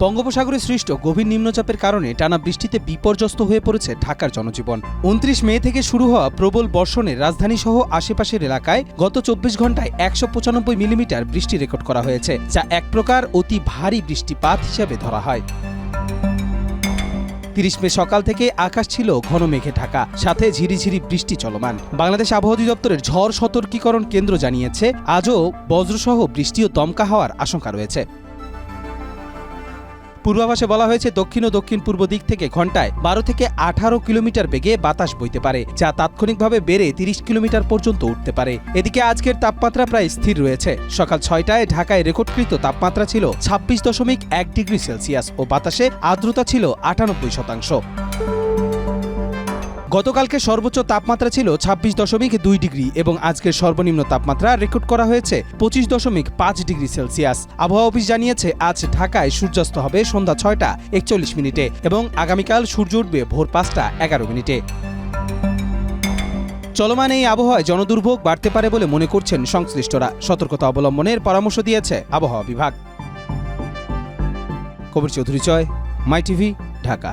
বঙ্গোপসাগরে সৃষ্ট গভীর নিম্নচাপের কারণে টানা বৃষ্টিতে বিপর্যস্ত হয়ে পড়েছে ঢাকার জনজীবন। ২৯ মে থেকে শুরু হওয়া প্রবল বর্ষণে রাজধানীসহ আশেপাশের এলাকায় গত ২৪ ঘন্টায় ১৯৫ মিলিমিটার বৃষ্টি রেকর্ড করা হয়েছে, যা এক প্রকার অতি ভারী বৃষ্টিপাত হিসেবে ধরা হয়। ৩০ মে সকাল থেকে আকাশ ছিল ঘন মেঘে ঢাকা, সাথে ঝিরিঝিরি বৃষ্টি চলমান। বাংলাদেশ আবহাওয়া অধিদপ্তরের ঝড় সতর্কীকরণ কেন্দ্র জানিয়েছে, আজও বজ্রসহ বৃষ্টি ও দমকা হওয়ার আশঙ্কা রয়েছে। পূর্বাভাসে বলা হয়েছে, দক্ষিণ ও দক্ষিণ পূর্ব দিক থেকে ঘন্টায় ১২ থেকে ১৮ কিলোমিটার বেগে বাতাস বইতে পারে, যা তাৎক্ষণিকভাবে বেড়ে ৩০ কিলোমিটার পর্যন্ত উঠতে পারে। এদিকে আজকের তাপমাত্রা প্রায় স্থির রয়েছে। সকাল ৬টায় ঢাকায় রেকর্ডকৃত তাপমাত্রা ছিল ২৬.১ ডিগ্রি সেলসিয়াস ও বাতাসে আর্দ্রতা ছিল ৯৮%। গতকালকে সর্বোচ্চ তাপমাত্রা ছিল ২৬.২ ডিগ্রি এবং আজকের সর্বনিম্ন তাপমাত্রা রেকর্ড করা হয়েছে ২৫.৫ ডিগ্রি সেলসিয়াস। আবহাওয়া অফিস জানিয়েছে, আজ ঢাকায় সূর্যাস্ত হবে সন্ধ্যা ৬টা ৪১ মিনিটে এবং আগামীকাল সূর্য উঠবে ভোর ৫টা ১১ মিনিটে। চলমান এই আবহাওয়ায় জনদুর্ভোগ বাড়তে পারে বলে মনে করছেন সংশ্লিষ্টরা। সতর্কতা অবলম্বনের পরামর্শ দিয়েছে আবহাওয়া বিভাগ। কবির চৌধুরী, মাই টিভি, ঢাকা।